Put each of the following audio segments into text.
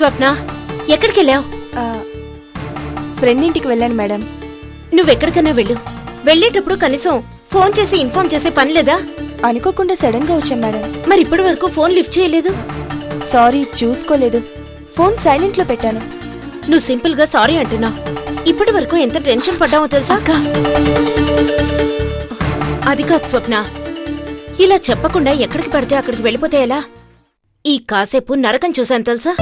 స్వప్న, ఎక్కడికెళ్ళావు? Friend ఇంటికి వెళ్ళాను madam. నువ్వెక్కడికన్నా వెళ్ళు. వెళ్ళేటప్పుడు కనీసం ఫోన్ చేసి ఇన్ఫార్మ్ చేసే పని లేదా? అనుకోకుండా సడన్ గా వచ్చాను మేడం. మరి ఇప్పటి వరకు ఫోన్ లిఫ్ట్ చేయలేదు. సారీ, చూసుకోలేదు. ఫోన్ సైలెంట్ లో పెట్టాను. నువ్వు సింపుల్ గా సారీ అంటున్నావు. ఇప్పటి వరకు ఎంత టెన్షన్ పడ్డావో తెలుసా? అది కాదు స్వప్న, ఇలా చెప్పకుండా ఎక్కడికి పడితే అక్కడికి వెళ్ళిపోతే ఎలా? ఈ కాసేపు నరకం చూశాను తెలుసా?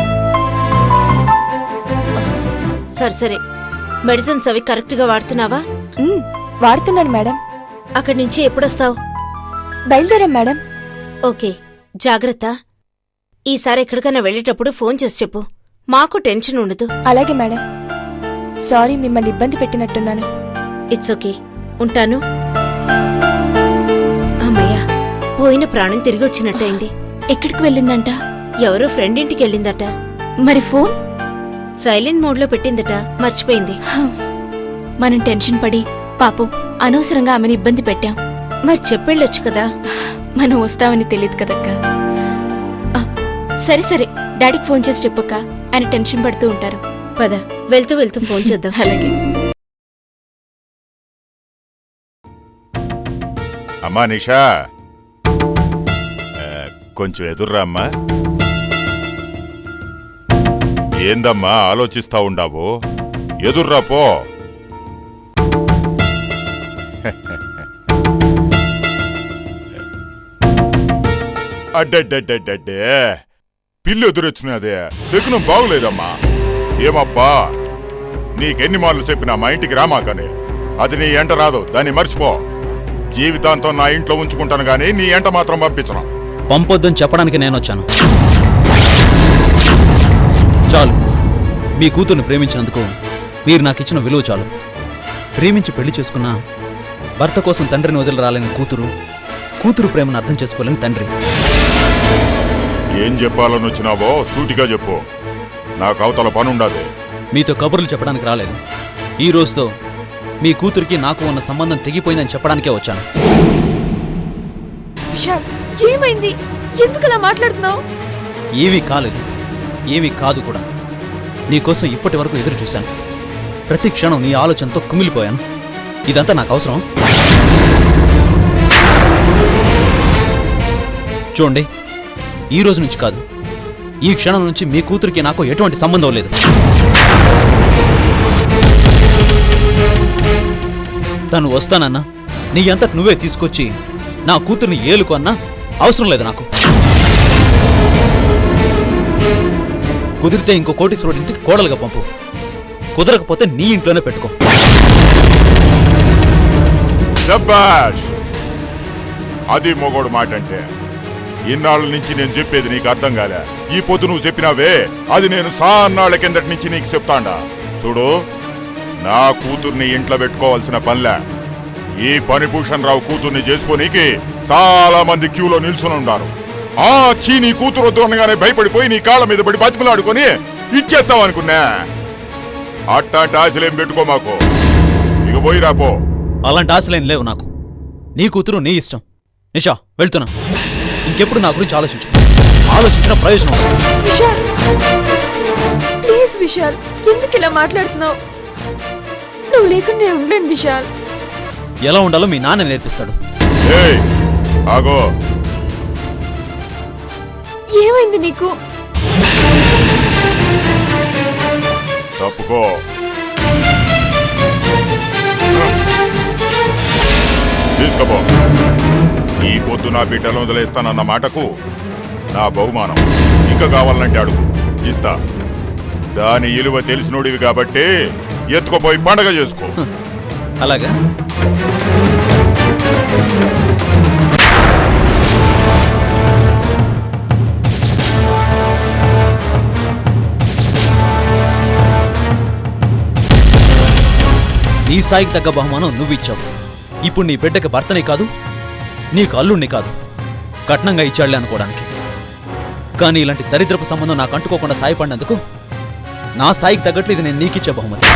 సరే, మెడిసిన్స్ అవి కరెక్ట్ గా వాడుతున్నావా? వాడుతున్నాను మేడం. అక్కడి నుంచి ఎప్పుడొస్తావు? బయలుదేరాం మేడం. ఓకే, జాగ్రత్త. ఈసారి ఎక్కడికైనా వెళ్ళేటప్పుడు ఫోన్ చేసి చెప్పు, మాకు టెన్షన్ ఉండదు. అలాగే మేడం. సారీ, మిమ్మల్ని ఇబ్బంది పెట్టినట్టున్నాను. ఇట్స్ ఓకే, ఉంటాను. అమ్మయ్యా, పోయిన ప్రాణం తిరిగి వచ్చినట్టయింది. ఎక్కడికి వెళ్ళిందంట? ఎవరో ఫ్రెండ్ ఇంటికి వెళ్ళిందట. మరి ఫోన్ సైలెంట్ మోడ్లో పెట్టిందట, మర్చిపోయింది. మనం టెన్షన్ పడి పాపం అనవసరంగా ఆమెను ఇబ్బంది పెట్టాం. మరి చెప్పెళ్ళొచ్చు కదా. మనం వస్తామని తెలియదు కదక్క. సరే, డాడీకి ఫోన్ చేసి చెప్పక్క, ఆయన టెన్షన్ పడుతూ ఉంటారు. పద, వెళ్తూ వెళ్తూ ఫోన్ చేద్దాం. అలాగే. అమ్మా నిషా, కొంచెం ఎదుర్రా అమ్మా. ఏందమ్మా ఆలోచిస్తా ఉండావు? ఎదుర్రా పో. అడ్డడ్డడ్డడ్డే, పిల్లి ఎదురొచ్చినదే శకునం బాగులేదమ్మా. ఏమబ్బా, నీకెన్ని మార్లు చెప్పినా మా ఇంటికి రామాకని. అది నీ ఎంట రాదు, దాన్ని మర్చిపో. జీవితాంతం నా ఇంట్లో ఉంచుకుంటాను గానీ నీ ఎంట మాత్రం పంపించను. పంపొద్దని చెప్పడానికి నేనొచ్చాను. చాలు, మీ కూతుర్ని ప్రేమించినందుకు మీరు నాకిచ్చిన విలువ చాలు. ప్రేమించి పెళ్లి చేసుకున్నా భర్త కోసం తండ్రిని వదిలి రాలేని కూతురు ప్రేమను అర్థం చేసుకోలేని తండ్రి. ఏం చెప్పాలని వచ్చినావో సూటిగా చెప్పు, నాకు అవతల పనుండదు. మీతో కబుర్లు చెప్పడానికి రాలేదు. ఈ రోజుతో మీ కూతురికి నాకు ఉన్న సంబంధం తెగిపోయిందని చెప్పడానికే వచ్చాను. విశాల్, ఏమైంది? ఎందుకలా మాట్లాడుతున్నావు? ఏమీ కాలేదు, ఏమీ కాదు కూడా. నీకోసం ఇప్పటి వరకు ఎదురు చూశాను. ప్రతి క్షణం నీ ఆలోచనతో కుమిలిపోయాను. ఇదంతా నాకు అవసరం? చూడండి, ఈ రోజు నుంచి కాదు, ఈ క్షణం నుంచి మీ కూతురికి నాకు ఎటువంటి సంబంధం లేదు. తను వస్తానన్నా నీ అంతటి నువ్వే తీసుకొచ్చి నా కూతుర్ని ఏలుకు అన్నా అవసరం లేదు నాకు. కుదిరితే ఇంకో కోటీశ్వరుడి ఇంటికి కోడలుగా పంపు, కుదరకపోతే నీ ఇంట్లోనే పెట్టుకో. శభాష్, అది మొగోడు మాట అంటే. ఇన్నాళ్ళ నుంచి నేను చెప్పేది నీకు అర్థం కాలే. ఈ పొద్దు నువ్వు చెప్పినావే, అది నేను సాన్నాళ్ల కిందటి నుంచి నీకు చెప్తాండా. చూడు, నా కూతుర్ని ఇంట్లో పెట్టుకోవాల్సిన పనిలే. ఈ పనిభూషణ్ రావు కూతుర్ని చేసుకోనీకి చాలా మంది క్యూలో నిల్చుని ఉన్నారు. ఆ చీ, నీ కూతురు వద్దు అనగానే భయపడిపోయి నీ కాళ్ళ మీద పడి బతిమలాడుకొని ఇచ్చేస్తావు అనుకున్నా. అట్టాంటి ఆశలేం పెట్టుకో మాకు. ఇక పోయి రాపో. అలాంటి ఆశలేం లేవు నాకు. నీ కూతురు నీ ఇష్టం. నిషా, వెళ్తున్నా. ఇంకెప్పుడు నా గురించి ఆలోచించిన ప్రయోజనం. విశాల్, ప్లీజ్ విశాల్, ఎందుకు ఇలా మాట్లాడుతున్నావు? నువ్వు లేకుండా నేను ఉండలేను విశాల్. ఎలా ఉండాలో మీ నాన్న నేర్పిస్తాడు. ఏయ్, ఆగో. ఏమైంది నీకు? తప్పుకో. తీసుకపో. ఈ పొద్దు నా బిడ్డలు వదిలేస్తానన్న మాటకు నా బహుమానం. ఇంకా కావాలంటే అడుగు, ఇస్తా. దాని ఇలువ తెలిసినోడివి కాబట్టి ఎత్తుకోపోయి పండగ చేసుకో. అలాగా? నీ స్థాయికి తగ్గ బహుమానం నువ్విచ్చావు. ఇప్పుడు నీ బిడ్డకి భర్తనే కాదు, నీకు అల్లుణ్ణి కాదు, కట్నంగా ఇచ్చాడులే అనుకోవడానికి. కానీ ఇలాంటి దరిద్రపు సంబంధం నాకు అంటుకోకుండా సాయపడినందుకు నా స్థాయికి తగ్గట్లు ఇది నేను నీకిచ్చే బహుమతి.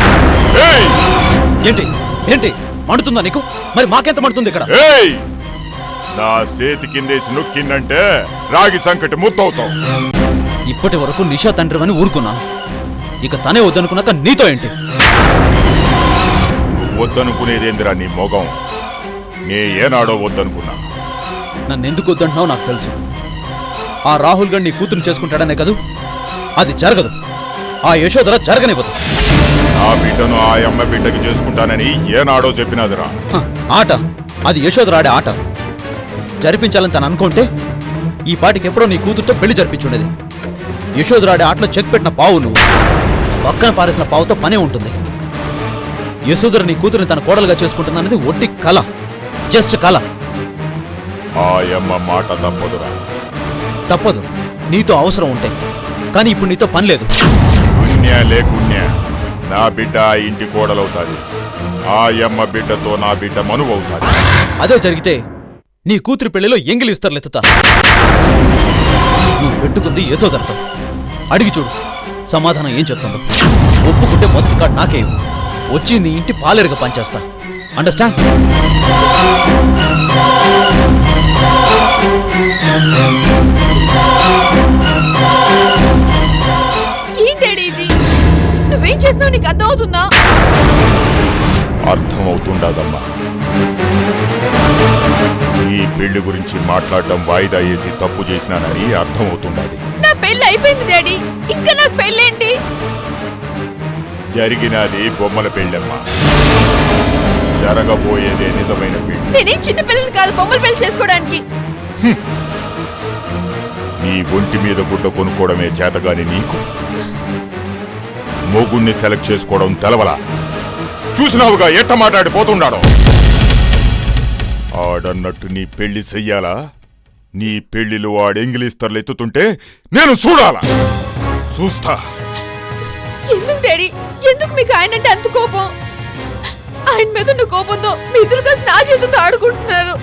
ఏంటి ఏంటి మండుతుందా నీకు? మరి మాకెంత మండుతుంది ఇక్కడ? నా చేతి కిందేసి నొక్కిందంటే రాగి సంకటి ముద్దవుతావు. ఇప్పటి వరకు నిషా తండ్రివని ఊరుకున్నాను. ఇక తనే వద్దనుకున్నాక నీతో ఏంటి? వద్దనుకునేదేందిరా నీ మొగం? నే ఏనాడో వద్దనుకున్నా. నన్నెందుకు వద్దంటున్నావు నాకు తెలుసు. ఆ రాహుల్ గడ్ నీ కూతురు చేసుకుంటాడనే కదూ? అది జరగదు. ఆ యశోధర జరగనివ్వదు. నా బిడ్డను ఆ అమ్మ బిడ్డకి చేసుకుంటానని ఏనాడో చెప్పినదిరా. ఆట అది యశోధర ఆడే ఆట. జరిపించాలని తను అనుకుంటే ఈ పాటికి ఎప్పుడో నీ కూతురుతో పెళ్లి జరిపించుండేది. యశోధర ఆడే ఆటలో చెక్ పెట్టిన పావు నువ్వు. పక్కన పారేసిన పావుతో పనే ఉంటుంది. యశోధర నీ కూతురిని తన కోడలుగా చేసుకుంటుందన్నది ఒట్టి కళ, జస్ట్ కళ. ఆ అమ్మ మాట తప్పదురా. తప్పదు, నీతో అవసరం ఉంటే. కానీ ఇప్పుడు నీతో పని లేదు. పుణ్య లేకుణ్య నా బిడ్డ ఆ ఇంటి కోడలవుతాది. ఆ అమ్మ బిడ్డతో నా బిడ్డ మనువవుతాది. అదే జరిగితే నీ కూతురి పెళ్లిలో ఎంగిలి విస్తరలెత్తుతా. నువ్వు పెట్టుకుంది యశోధరతో. అడిగి చూడు సమాధానం ఏం చెప్తుందో. ఒప్పుకుంటే మొదటి కార్డు నాకే ఇవ్వు. వచ్చి నీ ఇంటి పాలేరుగా పనిచేస్తా. అండర్స్టాండ్? ఏం డాడీ ఇది? నువ్వేం చేస్తావు నీకు అర్థం అవుతుందా? అర్థమవుతుండదమ్మా. ఈ పెళ్లి గురించి మాట్లాడడం వాయిదా వేసి తప్పు చేసినానని అర్థమవుతుండది. నా పెళ్లి అయిపోయింది డాడీ, ఇంకా నాకు పెళ్ళేంటి? జరిగినది బొమ్మల పెళ్ళమ్మా. జరగబోయేదే నిజమైన పెళ్లి. నేనేం చిన్న పిల్లలు కాదు బొమ్మల పెళ్లి చేసుకోవడానికి. నీ ఒంటి మీద గుడ్డ కొనుక్కోవడమే చేతగాని నీకు మొగుణ్ణి సెలెక్ట్ చేసుకోవడం తెలవలా? చూసినావుగా ఎట్ట మాట్లాడిపోతున్నాడు. ఆడన్నట్టు నీ పెళ్లి చెయ్యాలా? నీ పెళ్లిలో ఆడెంగిలిస్తర్లు ఎత్తుతుంటే నేను చూడాలా? చూస్తా. ఎందుకు డాడీ, ఎందుకు మీకు ఆయన అంటే అంత కోపం? ఆయన మీద ఉన్న కోపంతో మీ ఇద్దరు కలిసి నా చేతులతో ఆడుకుంటున్నారు.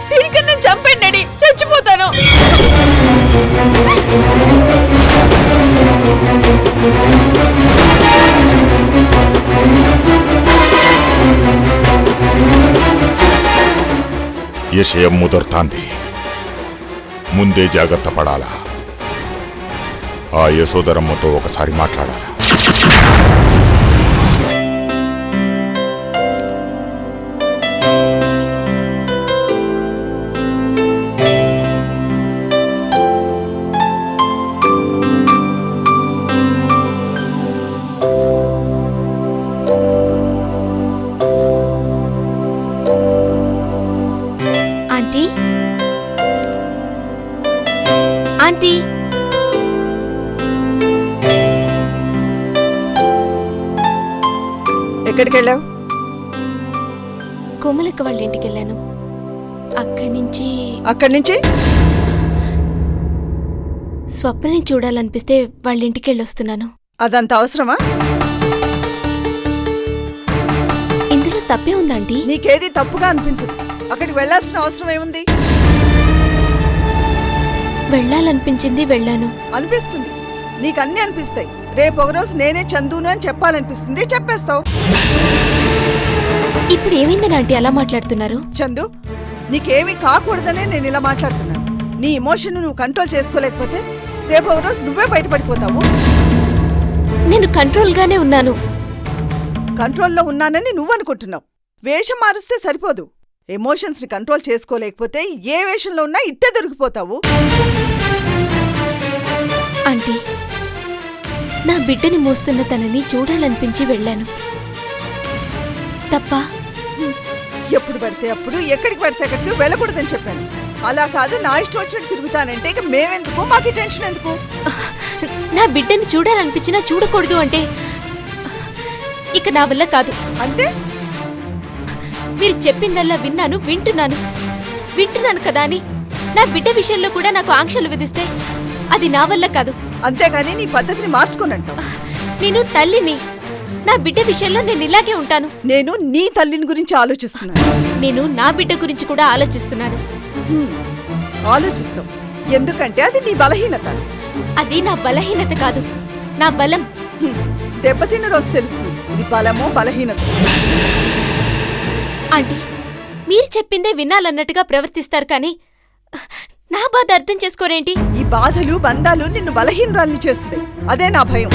దీనికన్నా నేను చంపండి డాడీ, చచ్చిపోతాను. విషయం ముదర్తాంది. ముందే జాగ్రత్త పడాలా. ఆ యశోధరమ్మతో ఒకసారి మాట్లాడాలా. ఆంటీ, ఆంటీ, ఎక్కడికి వెళ్ళావు? కోమలక్క వాళ్ళ ఇంటికి వెళ్ళాను. అక్కడి నుంచి స్వప్నని చూడాలనిపిస్తే వాళ్ళ ఇంటికి వెళ్ళొస్తున్నాను. అదంత అవసరమా? ఇందులో తప్పే ఉందంటీ. నీకేది తప్పుగా అనిపించదు. అక్కడికి వెళ్లాల్సిన అవసరం ఏముంది? వెళ్ళాలనిపించింది, వెళ్ళాను. అనిపిస్తుంది, నీకన్నీ అనిపిస్తాయి. రేపు ఒక రోజు నేనే చందును అని చెప్పాలనిపిస్తుంది, చెప్పేస్తావు. ఇప్పుడు ఏమైందని ఆంటీ అలా మాట్లాడుతున్నారు? చందు, నీకేమీ కాకూడదనే నేను ఇలా మాట్లాడుతున్నాను. నీ ఎమోషన్ నువ్వు కంట్రోల్ చేసుకోలేకపోతే రేపు ఒక రోజు నువ్వే బయటపడిపోతావు. నేను కంట్రోల్గానే ఉన్నాను. కంట్రోల్లో ఉన్నానని నువ్వు అనుకుంటున్నావు. వేషం మారిస్తే సరిపోదు. ఎమోషన్స్ ని కంట్రోల్ చేసుకోలేకపోతే ఏ వేషంలో ఉన్నా ఇట్టే దొరికిపోతావు. ఆంటీ, నా బిడ్డని మోస్తున్న తనని చూడాలనిపించి వెళ్ళాను. తప్ప? ఎప్పుడు పడితే అప్పుడు ఎక్కడికి పడితే అక్కడికి వెళ్ళకూడదని చెప్పాను. అలా కాదు నా ఇష్టం వచ్చినట్టు తిరుగుతానంటే ఇక మేమెందుకు, మాకు టెన్షన్ ఎందుకు? నా బిడ్డని చూడాలనిపించినా చూడకూడదు అంటే ఇక నా వల్ల కాదు. అంటే మీరు చెప్పిందల్లా విన్నాను, వింటున్నాను కదా అని నా బిడ్డ విషయంలో కూడా నాకు ఆంక్షలు విధిస్తే అది నా వల్ల కాదు. అంతేగాని నీ పద్ధతిని మార్చుకోనంటావు. నేను తల్లిని. నా బిడ్డ విషయంలో నేను ఇలాగే ఉంటాను. నేను నీ తల్లిని గురించి ఆలోచిస్తున్నాను. నేను నా బిడ్డ గురించి కూడా ఆలోచిస్తున్నాను. ఆలోచిస్తావు ఎందుకంటే అది నీ బలహీనత. అది నా బలహీనత కాదు, నా బలం. దెబ్బతిన్న రోజు తెలుస్తుంది ఇది బలమో బలహీనత. ఆంటీ, మీరు చెప్పిందే వినాలన్నట్టుగా ప్రవర్తిస్తారు కానీ నా బాధ అర్థం చేసుకోరేంటి? ఈ బాధలు బంధాలు నిన్ను బలహీనరాల్ని చేస్తున్నాయి. అదే నా భయం.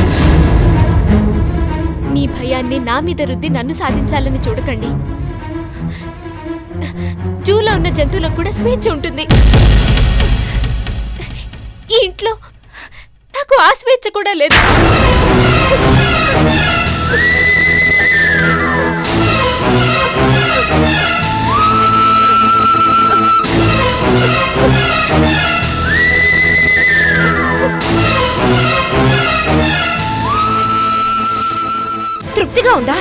మీ భయాన్ని నా మీద రుద్ది నన్ను సాధించాలని చూడకండి. జూలో ఉన్న జంతువులకు కూడా స్వేచ్ఛ ఉంటుంది. ఈ ఇంట్లో నాకు ఆ స్వేచ్ఛ కూడా లేదు. తృప్తిగా ఉందా?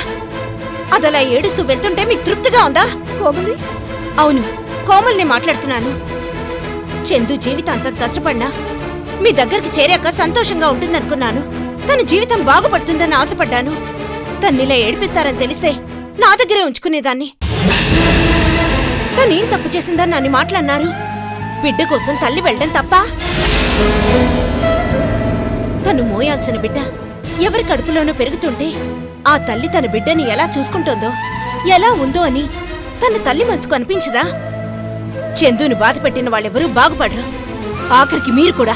అదలా ఏడుస్తూ వెళ్తుంటే మీకు తృప్తిగా ఉందా? కోమలి, అవును, కోమల్ని మాట్లాడుతున్నాను. చందు జీవితాంతం కష్టపడినా మీ దగ్గరికి చేరాక సంతోషంగా ఉంటుందనుకున్నాను. తన జీవితం బాగుపడుతుందని ఆశపడ్డాను. తన్నిలా ఏడిపిస్తారని తెలిస్తే నా దగ్గరే ఉంచుకునేదాన్ని. తనేం తప్పు చేసిందని నన్ను మాట్లాడినారు. బిడ్డ కోసం తల్లి వెళ్ళడం తప్ప? తను మోయాల్సిన బిడ్డ ఎవరి కడుపులోనూ పెరుగుతుంటే ఆ తల్లి తన బిడ్డని ఎలా చూసుకుంటోందో, ఎలా ఉందో అని తన తల్లి మనసుకు అనిపించదా? చందుని బాధపెట్టిన వాళ్ళెవరూ బాగుపడరు, ఆఖరికి మీరు కూడా.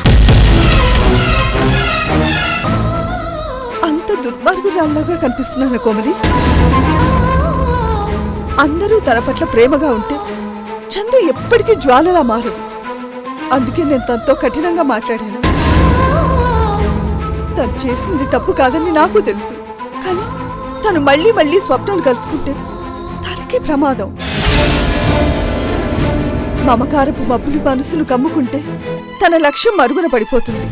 అంత దుర్మార్గురాల్లాగా కనిపిస్తున్నాను కోమలి. అందరూ తన పట్ల ప్రేమగా ఉంటే చందు ఎప్పటికీ జ్వాలలా మారదు. అందుకే నేను తనతో కఠినంగా మాట్లాడాను. తను చేసింది తప్పు కాదని నాకు తెలుసు. కానీ తను మళ్ళీ మళ్ళీ స్వప్నాలు కలుసుకుంటే తనకే ప్రమాదం. మమకారపు మబ్బులు మనసును కమ్ముకుంటే తన లక్ష్యం మరుగున పడిపోతుంది.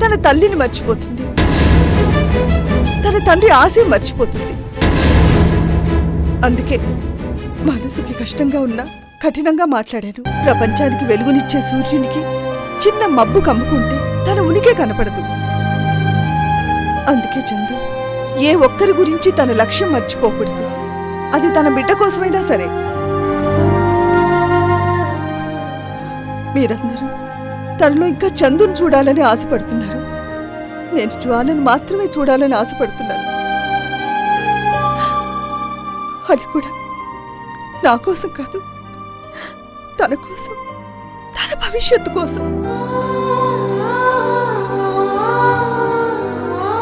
తన తల్లిని మర్చిపోతుంది. తన తండ్రి ఆశయం మర్చిపోతుంది. అందుకే మనసుకి కష్టంగా ఉన్నా కఠినంగా మాట్లాడాను. ప్రపంచానికి వెలుగునిచ్చే సూర్యునికి చిన్న మబ్బు కమ్ముకుంటే తన ఉనికే కనపడదు. అందుకే చందు ఏ ఒక్కరి గురించి తన లక్ష్యం మర్చిపోకూడదు. అది తన బిడ్డ కోసమైనా సరే. మీరందరూ తనలో ఇంకా చందును చూడాలని ఆశపడుతున్నారు. నేను జ్వాలను మాత్రమే చూడాలని ఆశపడుతున్నాను. అది కూడా నా కోసం కాదు, తన కోసం, తన భవిష్యత్తు కోసం.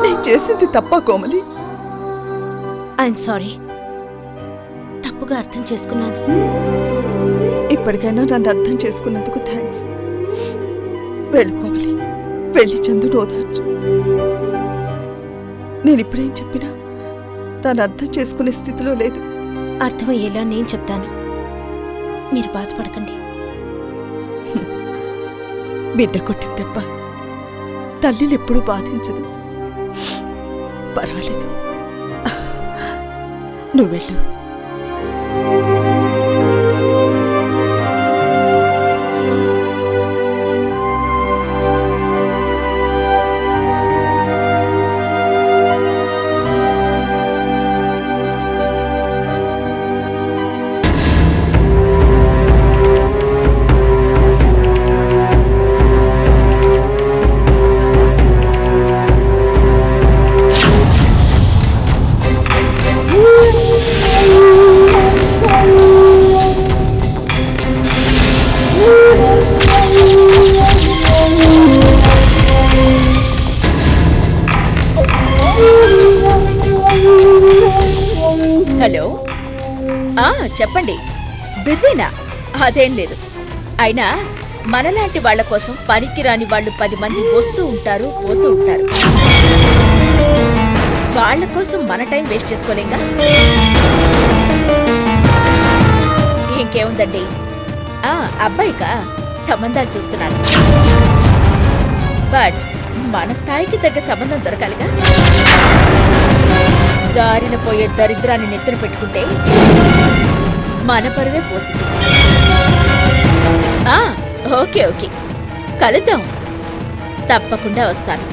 నేను చేసింది తప్ప కోమలి? ఐఎమ్ సారీ, తప్పుగా అర్థం చేసుకున్నాను. ఇప్పటికైనా నన్ను అర్థం చేసుకున్నందుకు థ్యాంక్స్. వెళ్ళు కోమలి, వెళ్ళి చందును ఓదార్చు. నేనిప్పుడేం చెప్పినా తను అర్థం చేసుకునే స్థితిలో లేదు. అర్థమయ్యేలా నేను చెప్తాను, మీరు బాధపడకండి. బిడ్డ కొట్టిన దెబ్బ తల్లిని ఎప్పుడూ బాధించదు. పర్వాలేదు, నువ్వు వెళ్ళు. హలో, చెప్పండి. బిజీనా? అదేం లేదు. అయినా మనలాంటి వాళ్ల కోసం పనికిరాని వాళ్ళు 10 మంది వస్తూ ఉంటారు, పోతూ ఉంటారు. వాళ్ల కోసం మన టైం వేస్ట్ చేసుకోలేంగా. ఇంకేముందండి, అబ్బాయికా సంబంధాలు చూస్తున్నాను. బట్ మన స్థాయికి తగ్గ సంబంధం దొరకాలిగా. దారిన పోయే దరిద్రాన్ని నెత్తిన పెట్టుకుంటే మన పరువే పోతుంది. ఓకే ఓకే, కలుద్దాం. తప్పకుండా వస్తాను.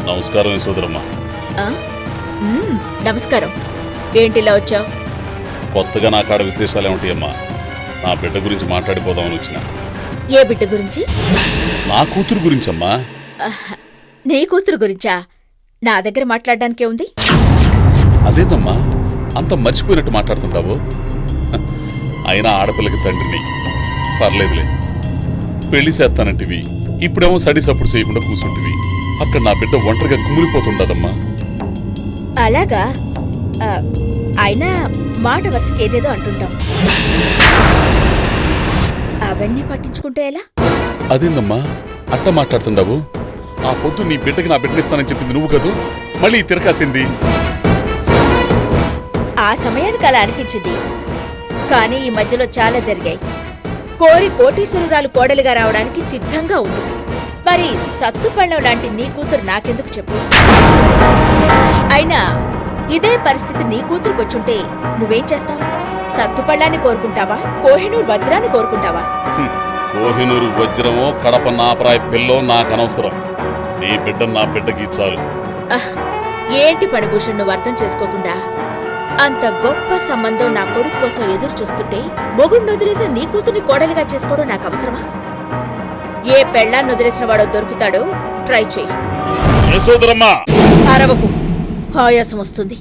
నమస్కారం యశోదరమ్మ. నమస్కారం. ఏంటిలా వచ్చావు? కొత్తగా నా కాడ విశేషాలు ఏమిటాయమ్మా? నా బిడ్డ గురించి మాట్లాడిపోదామని వచ్చిన. ఏ బిడ్డ గురించి? నా కూతురు గురించమ్మా. నీ కూతురు గురించా? నా దగ్గర మాట్లాడడానికే ఉంది. అదేదమ్మా, అంత మర్చిపోయినట్టు మాట్లాడుతుంటావు? అయినా ఆడపిల్లకి తండ్రిని. పర్లేదులే, పెళ్లి చేస్తానంటివి, ఇప్పుడేమో సడి సప్పుడు చేయకుండా కూర్చుంటివి. అక్కడ నా బిడ్డ ఒంటరిగా కుమిలిపోతుండదమ్మా. అలాగా? అయినా మాట వరుసకి ఏదేదో అంటుంటాం. అవన్నీ పట్టించుకుంటే ఎలా? అదేందమ్మా అట్ట మాట్లాడుతుండవు? ఆ పొద్దు నీ బిడ్డకి నా బిడ్డనిస్తానని చెప్పింది నువ్వు కదూ, మళ్ళీ తిరకాసింది. ఆ సమయానికి అలా అనిపించింది, కానీ ఈ మధ్యలో చాలా జరిగాయి. కోరి కోటీశ్వరురాలు కోడలిగా రావడానికి సిద్ధంగా ఉంది. మరి సత్తుపళ్ళం లాంటి నీ కూతురు నాకెందుకు చెప్పు? అయినా ఇదే పరిస్థితి నీ కూతురుకొచ్చుంటే నువ్వేం చేస్తావు? సత్తుపళ్ళాన్ని కోరుకుంటావా, కోహినూరు వజ్రాన్ని కోరుకుంటావా? కోహినూరు వజ్రమో కడప నాపరాయి పిల్లో నాకనవసరం. నీ బిడ్డ నా బిడ్డకి చాలు. ఏంటి పణిభూషణ్ నువ్వు అర్థం చేసుకోకుండా? అంత గొప్ప సంబంధం నా కొడుకు కోసం ఎదురు చూస్తుంటే మొగుడిని వదిలేసిన నీ కూతుర్ని కోడలిగా చేసుకోవడం నాకు అవసరమా? ఏ పెళ్ళాన్ని వదిలేసిన వాడో దొరుకుతాడో ట్రై చెయ్యి. అరవకు, ఆయాసం వస్తుంది.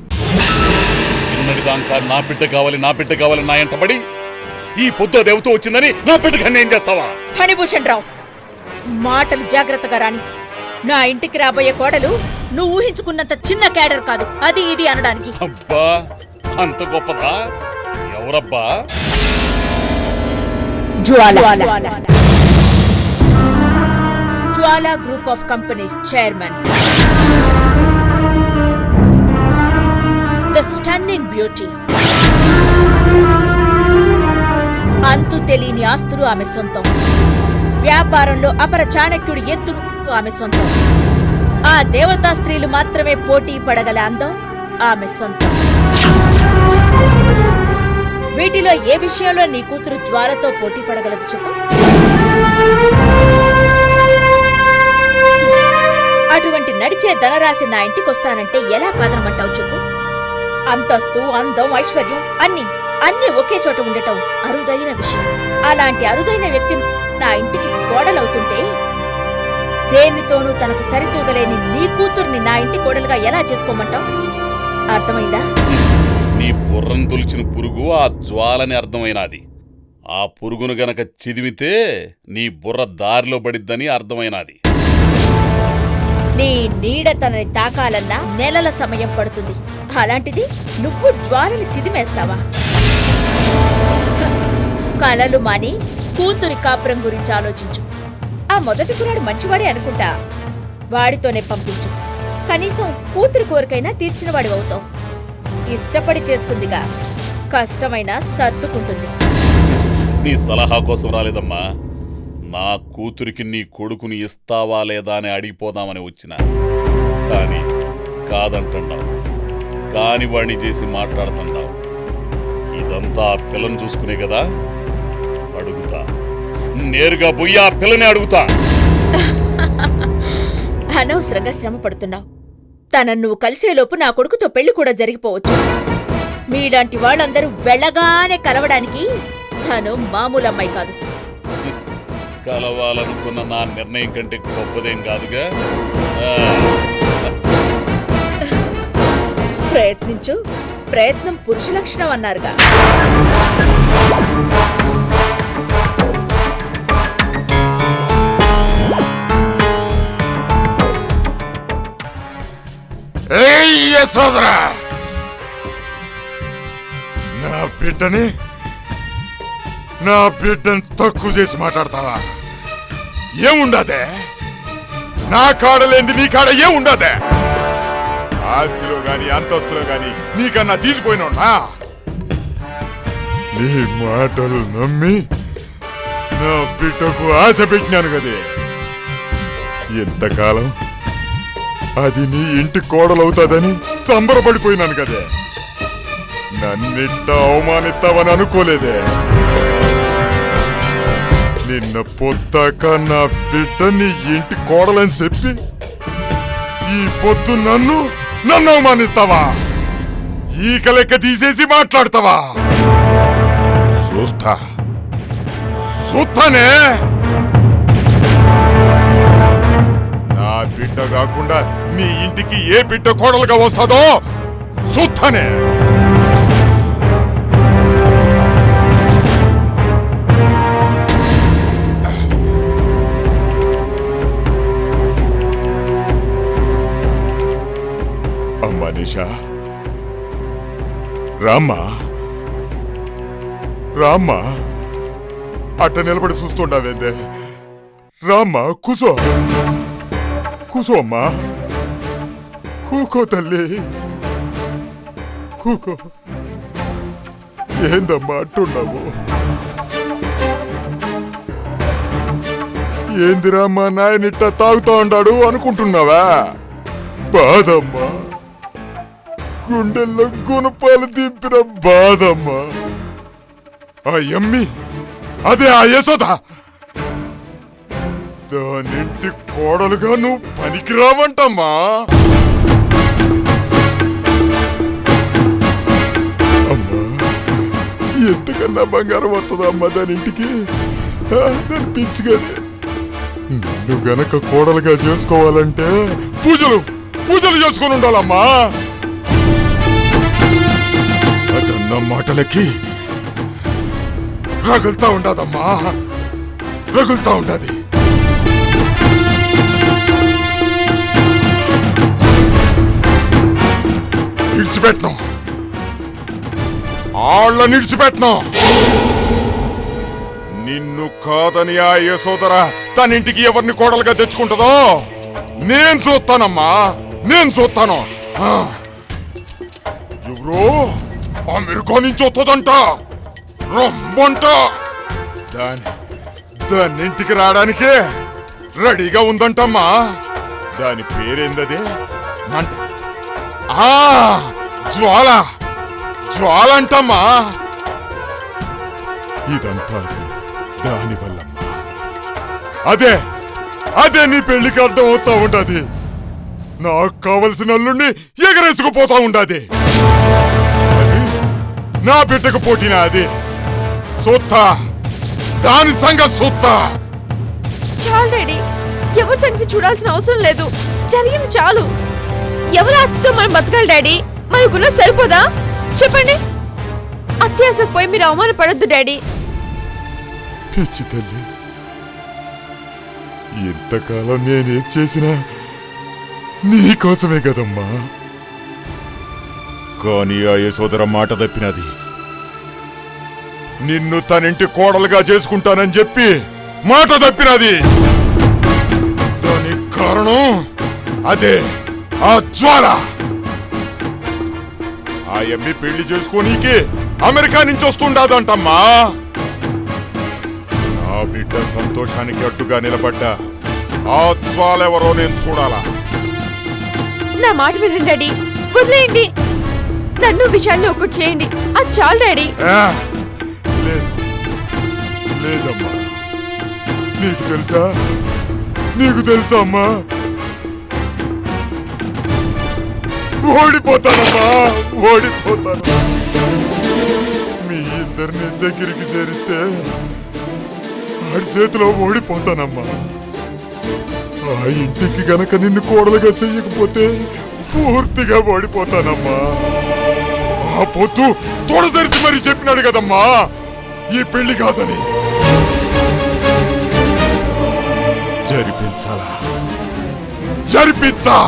ఇన్నటిదాకా నా బిడ్డ కావాలి నా బిడ్డ కావాలి నా ఎంటబడి ఈ పొద్దు దేవతో వచ్చిందని నా బిడ్డకన్నా ఏం చేస్తావా? ఫణిభూషణ్ రావు, మాటలు జాగ్రత్తగా రాని. నా ఇంటికి రాబోయే కోడలు నువ్వు ఊహించుకున్నంత చిన్న క్యాడర్ కాదు, అది ఇది అనడానికి. అబ్బా, అంత గొప్పదా? ఎవరబ్బా? Jwala group of companies chairman, the stunning beauty. అంతు తెలియని ఆస్తులు ఆమె సొంతం. వ్యాపారంలో అపర చాణక్యుడి ఎత్తులు ఆమె సొంతం. ఆ దేవతా స్త్రీలు మాత్రమే పోటీ పడగల అందం ఆమె సొంతం. వీటిలో ఏ విషయంలో నీ కూతురు జ్వాలతో పోటీ పడగలదు చెప్పు? అటువంటి నడిచే ధనరాశి నా ఇంటికొస్తానంటే ఎలా కాదనమంటావు చెప్పు? అంతస్తు, అందం, ఐశ్వర్యం అన్నీ ఒకే చోట ఉండటం అరుదైన విషయం. అలాంటి అరుదైన వ్యక్తి నా ఇంటికి కోడలవుతుంటే దేనితోనూ తనకు సరితూగలేని నీ కూతుర్ని నా ఇంటి కోడలుగా ఎలా చేసుకోమంటావు? అర్థమైందా? నీ బుర్రను తొలిచిన పురుగు ఆ జ్వాలని అర్థమైనాది. ఆ పురుగును గనక చిదిమితే నీ బుర్ర దారిలో పడిద్దని అర్థమైనాది. నీ నీడ తనని తాకాలన్నా నెలల సమయం పడుతుంది. అలాంటిది నువ్వు జ్వాలని చిదిమేస్తావా? కలలు మాని కూతురి కాపురం గురించి ఆలోచించు. ఆ మొదటి కురాడు మంచివాడే అనుకుంటా, వాడితోనే పంపించు. కనీసం కూతురి కోరికైనా తీర్చినవాడి అవుతావు. ఇష్టపడి చేసుకుందిగా, కష్టమైనా సర్దుకుంటుంది. నీ సలహా కోసం రాలేదమ్మా, నా కూతురికి నీ కొడుకుని ఇస్తావా లేదా అని అడిగిపోదామని వచ్చిన. కానీ కాదంటున్నావు, కాని వాణ్ణి చేసి మాట్లాడుతున్నావు. ఇదంతా ఆ పిల్లని చూసుకునే కదా. అడుగుతా, నేరుగా పోయి ఆ పిల్లని అడుగుతా. అనవసరంగా శ్రమ పడుతున్నావు. తనను నువ్వు కలిసేలోపు నా కొడుకుతో పెళ్లి కూడా జరిగిపోవచ్చు. మీలాంటి వాళ్ళందరూ వెళ్ళగానే కలవడానికి తను మామూలు అమ్మాయి కాదు. కలవాలనుకున్న నా నిర్ణయం కంటే గొప్పదేం కాదుగా. ప్రయత్నించు, ప్రయత్నం పురుష లక్షణం అన్నారుగా. సోదరా, నా బిడ్డని తక్కువ చేసి మాట్లాడతావా? ఏముండదే? నా కాడలేంది నీ కాడ ఏముండదే? ఆస్తిలో గాని అంతస్తులో గాని నీకన్నా తీసిపోయినా నీ మాటలు నమ్మి నా బిడ్డకు ఆశ పెట్టినాను కదే. ఎంతకాలం అది నీ ఇంటి కోడలవుతాదని సంబరపడిపోయినాను కదే. నన్నిట్ట అవమానిస్తావని అనుకోలేదే. నిన్న పొద్దాక నా బిడ్డ నీ ఇంటి కోడలని చెప్పి ఈ పొద్దు నన్ను అవమానిస్తావా? ఈక లెక్క తీసేసి మాట్లాడతావా? చూస్తానే. నా బిడ్డ కాకుండా నీ ఇంటికి ఏ బిడ్డ కోడలుగా వస్తుందో చూస్తానే. రామ్మా నిషా, రామ్మా రామ్మా, అట్ట నిలబడి చూస్తుండవేందే? రామ్మా, కూసో కూసో అమ్మా, కూకో తల్లి కూకో. ఏందమ్మా అట్టున్నావు? ఏందిరా మా నాయనిట్ట తాగుతా ఉన్నాడు అనుకుంటున్నావా? బాధమ్మా, గుండెల్లో గుణపాలు దింపిన బాధమ్మా. ఆ యమ్మి, అదే ఆ యశోద, దానింటి కోడలుగా నువ్వు పనికిరావంటమ్మా. అమ్మా, ఎంతకన్నా బంగారం వస్తుందమ్మా దానింటికి? దాని పిచ్చిగానే. నిన్ను గనక కోడలుగా చేసుకోవాలంటే పూజలు పూజలు చేసుకుని ఉండాలమ్మా. అదన్న మాటలకి రగులుతా ఉండదమ్మా, రగులుతా ఉండది. ఇడిచిపెట్టను, ఆళ్ళని ఇడిచిపెట్టను. నిన్ను కాదని ఆ యశోదర తన ఇంటికి ఎవరిని కోడలుగా తెచ్చుకుంటుందో నేను చూస్తానమ్మా, నేను చూస్తాను. ఎవరో అమెరికా నుంచి వస్తుందంట, రమ్మంట. దాని ఇంటికి రావడానికి రెడీగా ఉందంటమ్మా. దాని పేరేందది? మంట. జ్వాల, జ్వాల అంటమ్మా. ఇదంతా అసలు దానివల్లమ్మా. అదే నీ పెళ్లికి అర్థం అవుతా ఉండది. నాకు కావలసిన అల్లుడిని ఎగరేసుకుపోతా ఉండది. నా బిడ్డకు పోటీనా అది? సొత్తా, దాని సంగతి సొత్తా. చాలు డాడీ, ఎవరి సంగతి చూడాల్సిన అవసరం లేదు. జరిగింది చాలు. ఎవరి ఆస్తితో మనం బతకాలి డాడీ? మనకున్న సరిపోదా చెప్పండి? అత్యాసకు పోయి మీరు అవమానపడద్దు డాడీ. పిచ్చి తల్లి, ఎంతకాలం నేనేం చేసినా నీకోసమే కదమ్మా. కానీ ఆ యశోదర మాట తప్పినది. నిన్ను తనింటి కోడలుగా చేసుకుంటానని చెప్పి మాట తప్పినది. దానికి కారణం అదే ఆ జ్వాల. ఆ ఎమ్మి పెళ్లి చేసుకోనీకి అమెరికా నుంచి వస్తుండదంటమ్మా. నా బిడ్డ సంతోషానికి అడ్డుగా నిలబడ్డా ఆ జ్వాల ఎవరో నేను చూడాలా. నా మాట వినండి డాడీ, వదిలేయండి. నన్ను విషయాన్ని ఒకటి చేయండి, అది చాలు డాడీ. లేదమ్మా, నీకు తెలుసా అమ్మా? ఓడిపోతానమ్మా, ఓడిపోతాను. మీ ఇద్దరిని దగ్గరికి చేరిస్తే ఆడి చేతిలో ఓడిపోతానమ్మా. ఆ ఇంటికి గనక నిన్ను కోడలుగా చెయ్యకపోతే పూర్తిగా ఓడిపోతానమ్మా. ఆ పొద్దు తొడదరిచి మరి చెప్పినాడు కదమ్మా ఈ పెళ్లి కాదని. జరిపించాలా? జరిపిద్దా?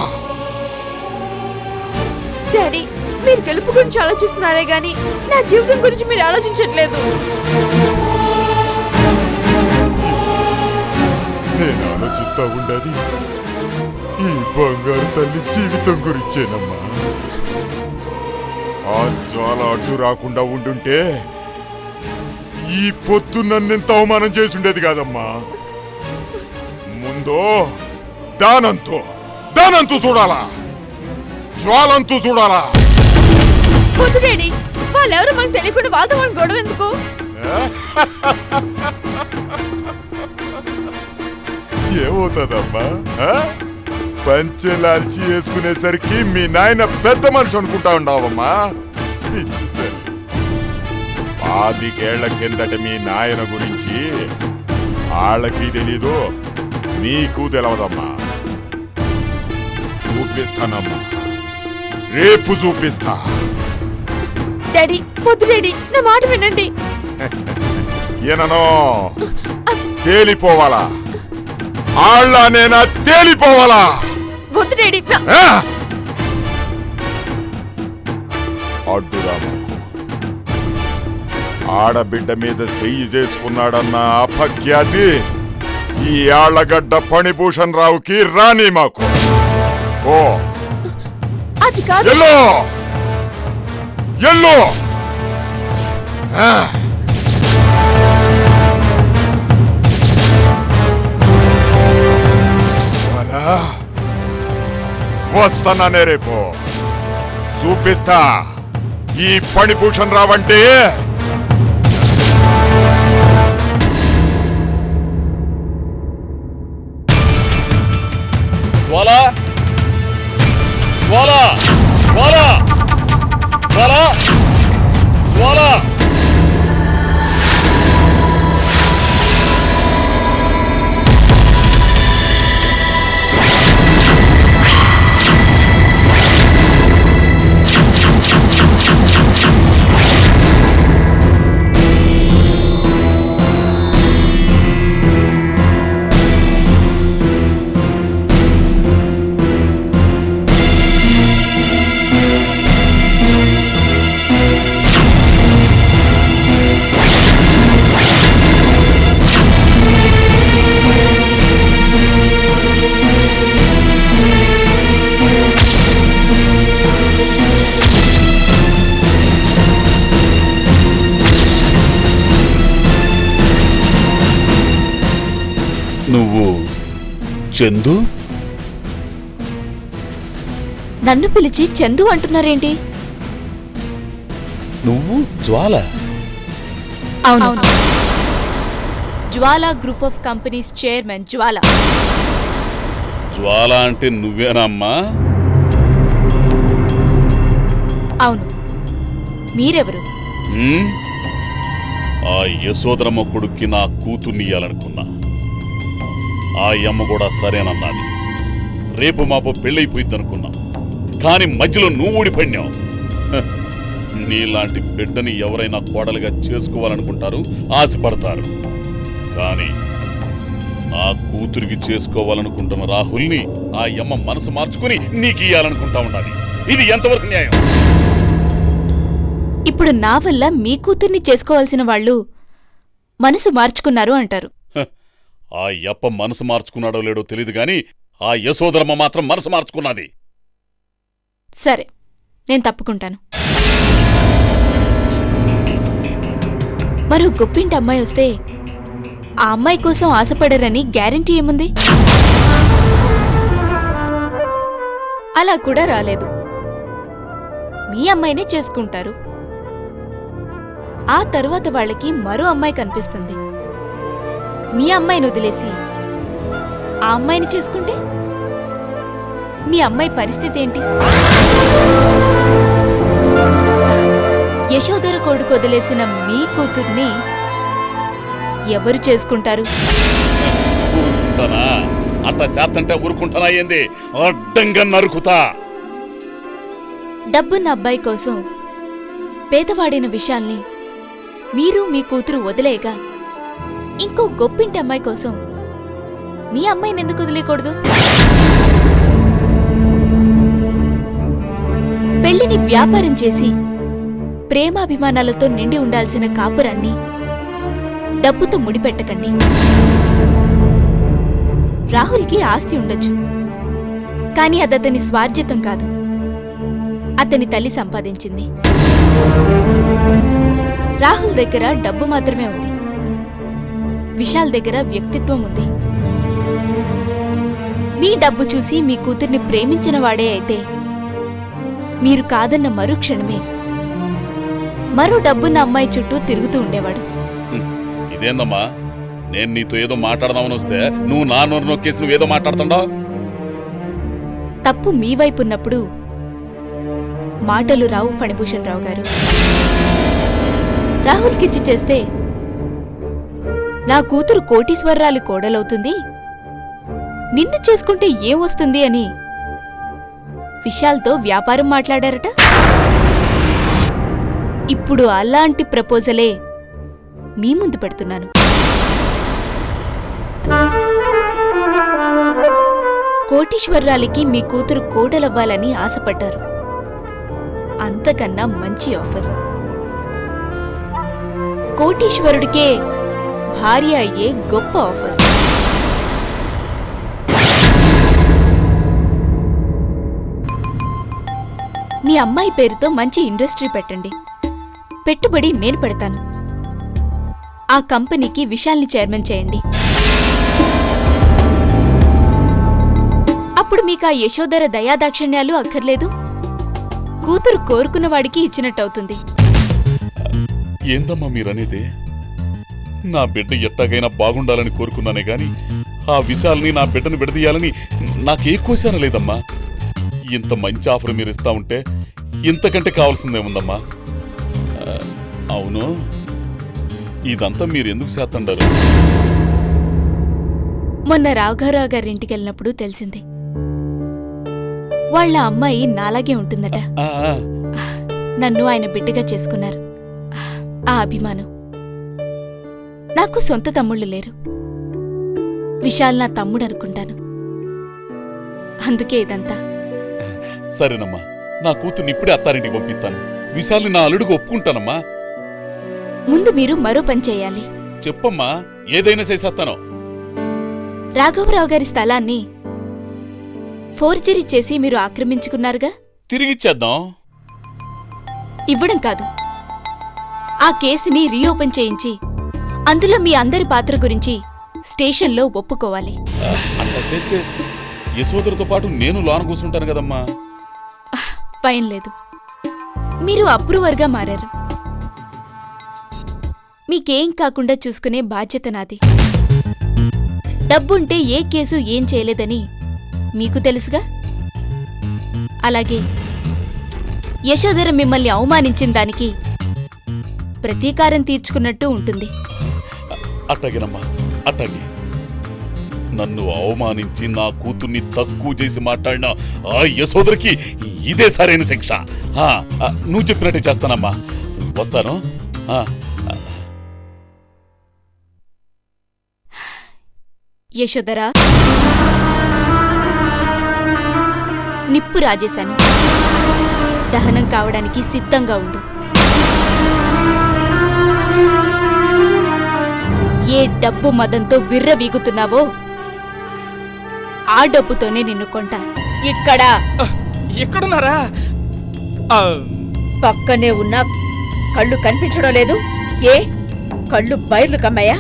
డాడీ, మీరు గెలుపు గురించి ఆలోచిస్తున్నారే గాని నా జీవితం గురించి మీరు ఆలోచించట్లేదు. నేను ఆలోచిస్తా ఉండేది ఈ బంగారు తల్లి జీవితం గురించేనమ్మా. ఆ జ్వాల అడ్డు రాకుండా ఉండుంటే ఈ పొద్దు నన్నెంత అవమానం చేసుండేది కాదమ్మా. ముందో దానంతూ చూడాలా, జ్వాలంతూ చూడాలా. వద్దు డాడీ, వాళ్ళెవరో మనకు తెలియకుండా వాళ్ళతో మనం గొడవ ఎందుకు? ఏమవుతుందమ్మా? పంచెలాల్చి వేసుకునేసరికి మీ నాయన పెద్ద మనిషి అనుకుంటా ఉన్నావమ్మా. 5 కిందట మీ నాయన గురించి వాళ్ళకి తెలీదు, నీకు తెలవదమ్మా. చూపిస్తానమ్మా, రేపు చూపిస్తా. డాడీ, వద్దు డాడీ, నా మాట వినండి. ఏనో తేలిపోవాలా? ఆళ్ళ నేనా తేలిపోవాలా? వద్దు డాడీ. ఆడబిడ్డ మీద చెయ్యి చేసుకున్నాడన్న అపఖ్యాతి ఈ ఆళ్లగడ్డ ఫణిభూషణ్ రావుకి రాని మాకు. ఓ అది కాదు. ఎల్లో ఎల్లో వస్తానే రేపు చూపిస్తా ఈ ఫణిభూషణ్ రావంటే. జ్వాలా జ్వాలా జ్వాలా జ్వాలా జ్వాలా నువ్వు చందు? నన్ను పిలిచి చందు అంటున్నారేంటి? నువ్వు జ్వాల? అవును, జ్వాలా గ్రూప్ ఆఫ్ కంపెనీస్ చైర్మన్ జ్వాల. జ్వాల అంటే నువ్వేనమ్మా? అవును, మీరెవరు? ఆ యశోదరమ్మ కొడుక్కి నా కూతుర్నియ్యాలనుకున్నా. ఆ అమ్మ కూడా సరేనన్నది. రేపు మాపు పెళ్ళైపోయిద్దనుకున్నా. కాని మధ్యలో నువ్వు ఊడిపడినావు. నీలాంటి బిడ్డని ఎవరైనా కోడలుగా చేసుకోవాలనుకుంటారు, ఆశపడతారు. కాని నా కూతురికి చేసుకోవాలనుకుంటున్న రాహుల్ని ఆ అమ్మ మనసు మార్చుకుని నీకు ఇయ్యాలనుకుంటా ఉండాలి. ఇది ఎంతవరకు న్యాయం? ఇప్పుడు నా వల్ల మీ కూతుర్ని చేసుకోవాల్సిన వాళ్ళు మనసు మార్చుకున్నారు అంటారు. ఆ యప్ప మనసు మార్చుకున్నాడో లేడో తెలీదు గాని ఆ యశోదరమ్మ మాత్రం మనసు మార్చుకున్నది. సరే, నేను తప్పుకుంటాను. మరో గొప్పింటి అమ్మాయి వస్తే ఆ అమ్మాయి కోసం ఆశపడరని గ్యారెంటీ ఏముంది? అలా కూడా రాలేదు. మీ అమ్మాయినే చేసుకుంటారు. ఆ తరువాత వాళ్ళకి మరో అమ్మాయి కనిపిస్తుంది. మీ అమ్మాయిని వదిలేసి ఆ అమ్మాయిని చేసుకుంటే మీ అమ్మాయి పరిస్థితి ఏంటి? యశోదర కొడుకు వదిలేసిన మీ కూతుర్ని ఎవరు చేసుకుంటారు? ఊరుకుంటానా? అట్ట శాతంటే ఊరుకుంటానా ఏంది? అడ్డంగా నరుకుతా. డబ్బున్న అబ్బాయి కోసం పేదవాడిన విషయాల్ని మీరు మీ కూతురు వదిలేయగా ఇంకో గొప్పింటి అమ్మాయి కోసం మీ అమ్మాయిని ఎందుకు వదిలేయకూడదు? పెళ్లిని వ్యాపారం చేసి ప్రేమాభిమానాలతో నిండి ఉండాల్సిన కాపురాన్ని డబ్బుతో ముడిపెట్టకండి. రాహుల్కి ఆస్తి ఉండొచ్చు, కాని అదతని స్వార్జితం కాదు, అతని తల్లి సంపాదించింది. రాహుల్ దగ్గర డబ్బు మాత్రమే ఉంది, విశాల్ దగ్గర వ్యక్తిత్వం ఉంది. మీ డబ్బు చూసి మీ కూతుర్ని ప్రేమించిన వాడే అయితే మీరు కాదన్న మరుక్షణమే మరో డబ్బున్న అమ్మాయి చుట్టూ తిరుగుతూ ఉండేవాడు. ఇదేందమ్మా, నేను నీతో ఏదో మాట్లాడదామని వస్తే నువ్వు నా నోరు నొక్కేసి నువ్వేదో మాట్లాడుతుండవు. తప్పు మీ వైపున్నప్పుడు మాటలు రావు ఫణిభూషణ్ రావు గారు. రాహుల్కిచ్చి చేస్తే నా కూతురు కోటీశ్వరరాలి కోడలవుతుంది, నిన్ను చేసుకుంటే ఏమొస్తుంది అని విశాల్తో వ్యాపారం మాట్లాడారట. ఇప్పుడు అలాంటి ప్రపోజలే మీ ముందు పెడుతున్నాను. కోటీశ్వరరాలికి మీ కూతురు కోడలవ్వాలని ఆశపడ్డారు. అంతకన్నా మంచి ఆఫర్ కోటీశ్వరుడికే భార్య అయ్యే గొప్ప ఆఫర్. మీ అమ్మాయి పేరుతో మంచి ఇండస్ట్రీ పెట్టండి. పెట్టుబడి నేను పెడతాను. ఆ కంపెనీకి విశాల్ని చైర్మన్ చేయండి. అప్పుడు మీకు ఆ యశోధర దయాదాక్షిణ్యాలు అక్కర్లేదు. కూతురు కోరుకున్నవాడికి ఇచ్చినట్టవుతుంది. ఏందమ్మా మీరనేది? నా బిడ్డ ఎట్టాగైనా బాగుండాలని కోరుకున్నానే గాని ఆ విశాల్ని నా బిడ్డను విడదీయాలని నాకే కోశాన లేదమ్మా. ఇంత మంచి ఆఫర్ మీరు ఇస్తా ఉంటే ఇంతకంటే కావాల్సిందేముందమ్మా? అవును, ఇదంతా మీరెందుకు చేస్తుండారు? మొన్న రాఘవరావు గారింటికెళ్ళినప్పుడు తెలిసింది. వాళ్ళ అమ్మాయి నాలాగే ఉంటుందట. నన్ను ఆయన బిడ్డగా చేసుకున్నారు. ఆ అభిమానం. నాకు సొంత తమ్ముళ్ళు లేరు. విశాల్ నా తమ్ముడు అనుకుంటాను. అందుకే ఇదంతా. సరేనమ్మా, నా కూతుర్ని ఇప్పుడే అత్తారింటికి పంపిస్తాను. విశాల్ని నా అల్లుడుగా ఒప్పుకుంటానమ్మా. ముందు మీరు మరో పని చేయాలి. చెప్పమ్మా, ఏదైనా చేసేస్తాను. రాఘవరావు గారి స్థలాన్ని ఫోర్జరీ చేసి మీరు ఆక్రమించుకున్నారుగా, తిరిగిచ్చేద్దాం. ఇవ్వడం కాదు, ఆ కేసుని రీఓపెన్ చేయించి అందులో మీ అందరి పాత్ర గురించి స్టేషన్లో ఒప్పుకోవాలి. అట్లా చేస్తే యశోదరతో పాటు నేను లోన కూర్చుంటాను కదమ్మా. భయం లేదు. మీరు అప్రూవర్గా మారారు. మీకేం కాకుండా చూసుకునే బాధ్యత నాది. డబ్బుంటే ఏ కేసు ఏం చేయలేదని మీకు తెలుసుగా. అలాగే యశోధర మిమ్మల్ని అవమానించిన దానికి ప్రతీకారం తీర్చుకున్నట్టు ఉంటుంది. అట్టాగేనమ్మా, అట్టాగే. నన్ను అవమానించి నా కూతుర్ని తక్కువ చేసి మాట్లాడిన ఆ యశోదరకి ఇదే సరైన శిక్ష. నువ్వు చెప్పినట్టే చేస్తానమ్మా. వస్తాను. యశోదరా, నిప్పు రాజేశాను. దహనం కావడానికి సిద్ధంగా ఉండు. ఏ డబ్బు మదంతో విర్రవీగుతున్నావో ఆ డబ్బుతోనే నిన్ను కొంటా. ఇక్కడ ఎక్కడున్నారా? పక్కనే ఉన్నా కళ్ళు కనిపించడం లేదు. ఏ కళ్ళు బయర్లు కమ్మయ్యా?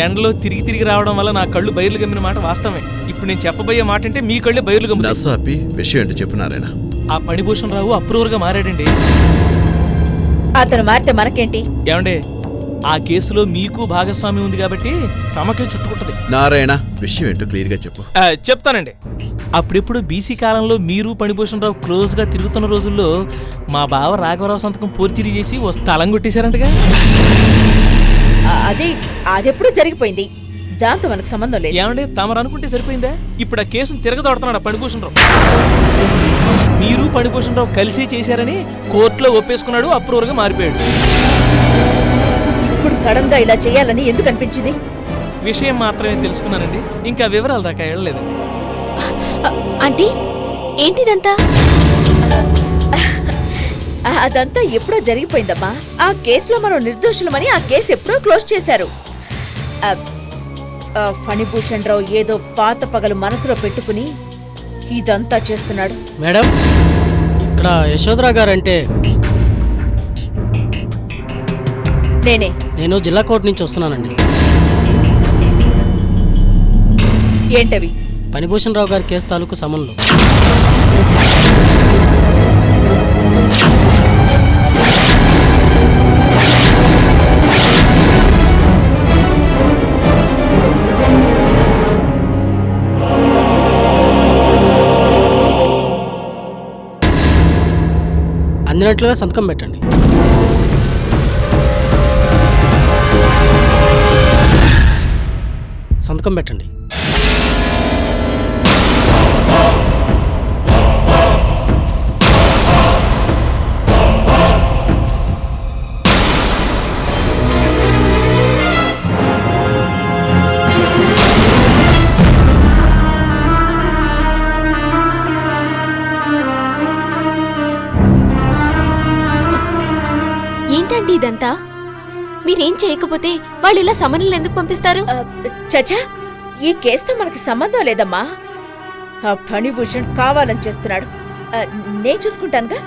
ఎండలో తిరిగి తిరిగి రావడం వల్ల నా కళ్ళు బయర్లు గమ్మిన మాట వాస్తవమే. ఇప్పుడు నేను చెప్పబోయే మాట అంటే మీ కళ్ళు బయర్లు గమ్మి. విషయం ఏంటో చెప్పినారాయణ? ఆ ఫణిభూషణ్ రావు అప్రూవర్గా మారాడండి. అతను మారితే మనకేంటి? ఏమండే, ఆ కేసులో మీకు భాగస్వామి ఉంది కాబట్టి తమకే చుట్టుకుంటది. నారాయణ, విషయం ఏంటో క్లియర్ గా చెప్పు. చెప్తానండి. అప్పుడెప్పుడు బీసీ కాలంలో మీరు ఫణిభూషణ్ రావు క్లోజ్ గా తిరుగుతున్న రోజుల్లో మా బావ రాఘవరావు సంతకం పోర్చిరీ చేసి ఓ స్థలం కొట్టేశారంటగా. అదెప్పుడు జరిగిపోయింది. దాంతో మనకు సంబంధం లేదు. ఏమంటే తమరు అనుకుంటే సరిపోయిందా? ఇప్పుడు ఆ కేసును తిరగదొడుతున్నాడు ఫణిభూషణ్ రావు. మీరు ఫణిభూషణ్ రావు కలిసి చేశారని కోర్టులో ఒప్పేసుకున్నాడు. అప్రూవర్గా మారిపోయాడు. ఇప్పుడు సడన్ గా ఇలా చేయాలని ఎందుకు అనిపించింది? విషయం మాత్రమే తెలుసుకున్నానండి. ఇంకా వివరాలు దాకా వెళ్ళలేదండి. అంటే ఏంటిదంతా? అదంతా ఎప్పుడో జరిగిపోయిందమ్మా. ఆ కేసులో మనం నిర్దోషులమని ఆ కేసు ఎప్పుడో క్లోజ్ చేశారు. ఫణిభూషణ్ రావు ఏదో పాత పగలు మనసులో పెట్టుకుని ఇదంతా చేస్తున్నాడు. మేడం, ఇక్కడ యశోధరా గారంటే నేను జిల్లా కోర్టు నుంచి వస్తున్నానండి. ఏంటవి? ఫణిభూషణ్ రావు గారి కేసు తాలూకు సమన్లు. అందినట్లుగా సంతకం పెట్టండి. సంతకం పెట్టండి. ఏంటండి ఇదంతా? మీరేం చేయకపోతే వాళ్ళు ఇలా సమన్లు ఎందుకు పంపిస్తారు? చచా, ఈ కేసుతో మనకి సంబంధం లేదమ్మా. ఆ ఫణిభూషణ్ కావాలని చేస్తున్నాడు. నే చూసుకుంటానుగా.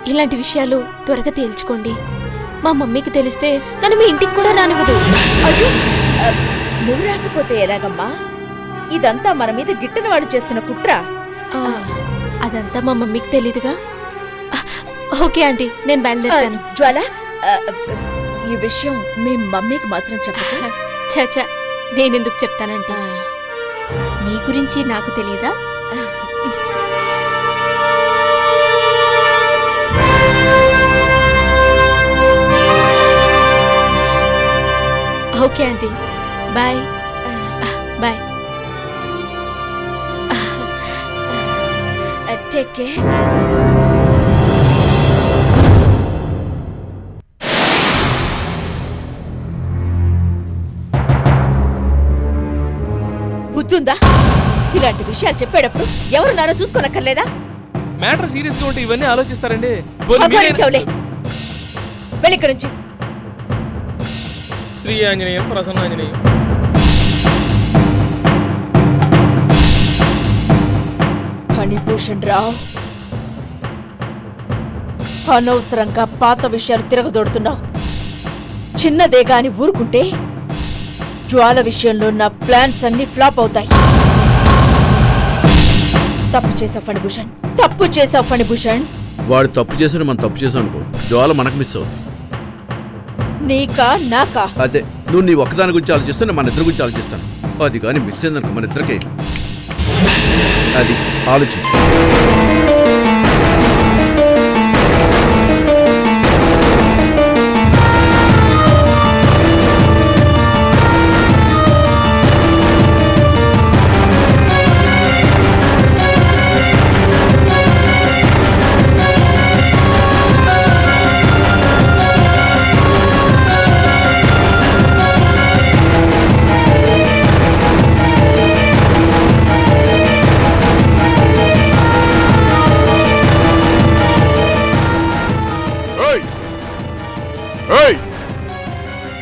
ఇలాంటి విషయాలు త్వరగా తేల్చుకోండి. మా మమ్మీకి తెలిస్తే నన్ను మీ ఇంటికి కూడా రానివ్వదు. అయ్యో, నువ్వు రాకపోతే ఎలాగమ్మా? ఇదంతా మన మీద గిట్టని వాడు చేస్తున్న కుట్ర. ఆ, అదంతా మా మమ్మీకి తెలీదుగా. ఓకే ఆంటీ, నేను బయలుదేరుతాను. జ్వాల, ఈ విషయం మీ మమ్మీకి మాత్రం చెప్పకు. చచా, నేనెందుకు చెప్తానంటే మీ గురించి నాకు తెలీదా? Okay aunty, bye bye. Take care. బుద్ధుందా? ఇలాంటి విషయాలు చెప్పేటప్పుడు ఎవరున్నారో చూసుకోనక్కర్లేదా? మ్యాటర్ సీరియస్ గా ఉంటే ఇవన్నీ ఆలోచిస్తారండి. పోనీ మీరే- అఘోరించవులే. వెళ్ళిక్కడి నుంచి. శ్రీ ఆంజనేయం ప్రసన్నాంజనేయం. ఫణిభూషణ్ రావు, అనవసరంగా పాత విషయాలు తిరగదోడుతున్నావు. చిన్నదేగా అని ఊరుకుంటే జ్వాల విషయంలో నా ప్లాన్స్ అన్ని ఫ్లాప్ అవుతాయి. తప్పు చేసావు ఫణిభూషణ్, తప్పు చేసావు ఫణిభూషణ్. వాడు తప్పు చేసాడు, మనం తప్పు చేసాం అనుకో, జ్వాల మనకు మిస్ అవుతుంది. నీకా నాకా? అదే, నువ్వు నీ ఒక్కదాని గురించి ఆలోచిస్తే నేను మన ఇద్దరి గురించి ఆలోచిస్తాను. అది కానీ మిస్ అయిందనుకో మన ఇద్దరికే. అది ఆలోచించు.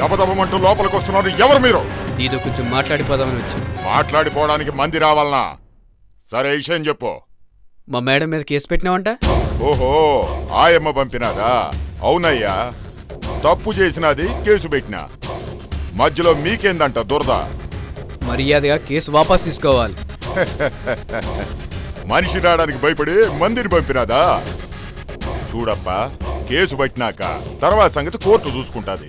దబదబమంటూ లోపలికి వస్తున్నారు. ఎవరు మీరు? నీతో కొంచెం మాట్లాడిపోదామని వచ్చాను. మాట్లాడిపోవడానికి మంది రావాలనా? సరే, విషయం చెప్పు. మా మేడం మీద కేసు పెట్టినావంట? ఓహో, ఆయమ్మ పంపినాదా? అవునయ్యా, తప్పు చేసినది, కేసు పెట్టినా. మధ్యలో మీకేందంట దురద? మర్యాదగా కేసు వాపస్ తీసుకోవాలి. మనిషి రావడానికి భయపడి మందిని పంపినాదా? చూడప్పా, కేసు పట్టినాక తర్వాత సంగతి కోర్టు చూసుకుంటాది.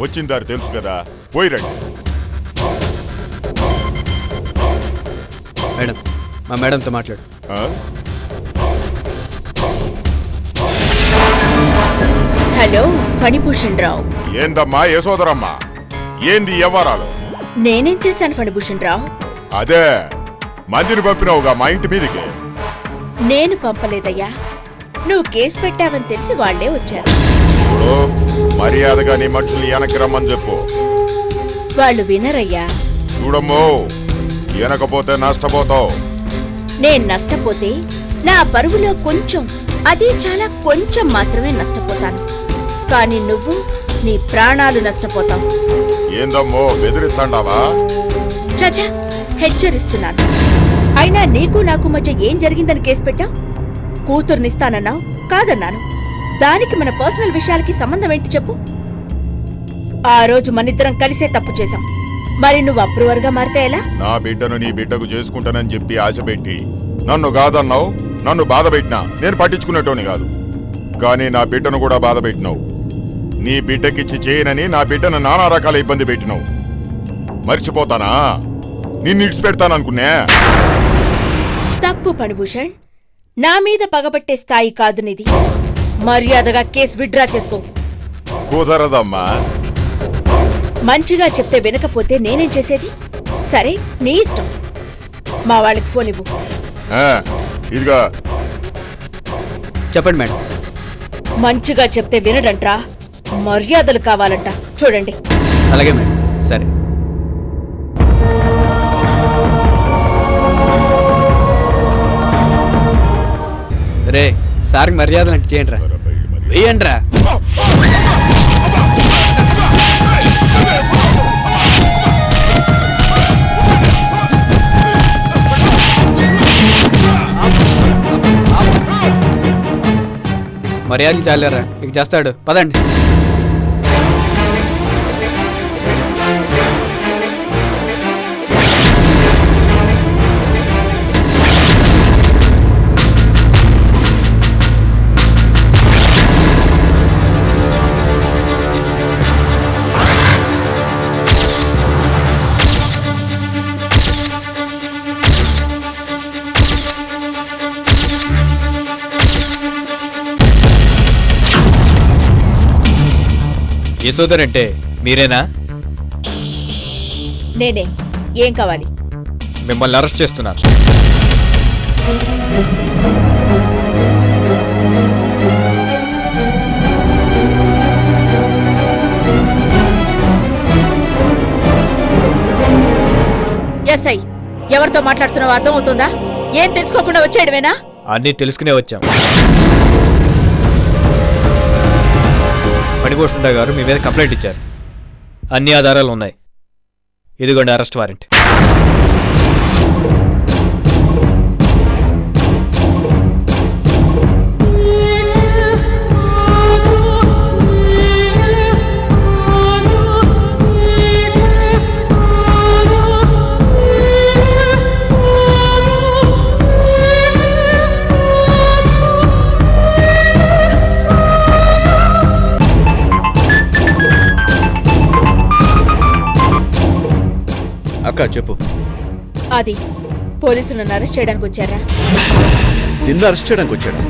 వచ్చిన దారి తెలుసు కదా, పోయిరండి. మేడం, మా మేడంతో మాట్లాడు. హలో ఫణిభూషణ్ రావు. ఏందమ్మా యశోదరమ్మా, ఏంది వ్యవహారాలు? నేనేం చేశాను ఫణిభూషణ్ రావు? అదే, మందిని పంపినావుగా మా ఇంటి మీదకి. నేను పంపలేదయ్యా, నువ్వు కేసు పెట్టావని తెలిసి వాళ్లే వచ్చారు. చూడు, మర్యాదగా నీ మనుషుల్ని వెనక్కి రమ్మని చెప్పు. వాళ్ళు వినరయ్యా. చూడమ్మో, వెనకపోతే నష్టపోతావు. నేను నష్టపోతే నా పరువులో కొంచెం, అది చాలా కొంచెం మాత్రమే నష్టపోతాను. కానీ నువ్వు నీ ప్రాణాలు నష్టపోతావు. ఏందమ్మో బెదిరిస్తాండావా? చచా, హెచ్చరిస్తున్నాను. అయినా నీకు నాకు మధ్య ఏం జరిగిందని కేసు పెట్టావు? కూతుర్నిస్తానన్నావు, కాదన్నాను. దానికి మన పర్సనల్ విషయాలకి సంబంధం ఏంటి చెప్పు? ఆ రోజు మనిద్దరం కలిసే తప్పు చేశాం. మరి నువ్వు అప్రూవర్గా మారితే ఎలా? నా బిడ్డను నీ బిడ్డకు చేసుకుంటానని చెప్పి ఆశపెట్టి నన్ను కాదన్నావు, నన్ను బాధ పెట్టినా నేను పట్టించుకునేటోని కాదు. కానీ నా బిడ్డను కూడా బాధ పెట్టినావు. నీ బిడ్డకిచ్చి చేయనని నా బిడ్డను నానా రకాల ఇబ్బంది పెట్టినావు. మర్చిపోతానా? నిన్ను ఇడిచిపెడతాననుకున్నా. తప్పు ఫణిభూషణ్, నా మీద పగబట్టే స్థాయి కాదు నీది. మర్యాదగా కేసు విత్డ్రా చేసుకో. కుదరదమ్మా. మంచిగా చెప్తే వినకపోతే నేనేం చేసేది? సరే, నీ ఇష్టం. మా వాళ్ళకి ఫోన్ ఇవ్వు. ఇదిగా చెప్పండి మేడం. మంచిగా చెప్తే వినడంట్రా, మర్యాదలు కావాలంట. చూడండి. అలాగే మేడం. సరే. రే, సార్కి మర్యాదలు అంటే చేయండి రా, వేయండి రా. మర్యాదలు చాలేరా ఇక చేస్తాడు పదండి. యశోదర్ అంటే మీరేనా? నేనే. ఏం కావాలి? మిమ్మల్ని అరెస్ట్ చేస్తున్నారు. ఎస్ఐ, ఎవరితో మాట్లాడుతున్నావో అర్థం అవుతుందా? ఏం తెలుసుకోకుండా వచ్చేయడమేనా? అన్నీ తెలుసుకునే వచ్చాం. మణిభూషణ గారు మీ మీద కంప్లైంట్ ఇచ్చారు. అన్ని ఆధారాలు ఉన్నాయి. ఇదిగోండి అరెస్ట్ వారెంట్. అక్క చెప్పు. అది పోలీసులను అరెస్ట్ చేయడానికి వచ్చారా? నిన్ను అరెస్ట్ చేయడానికి వచ్చాడా?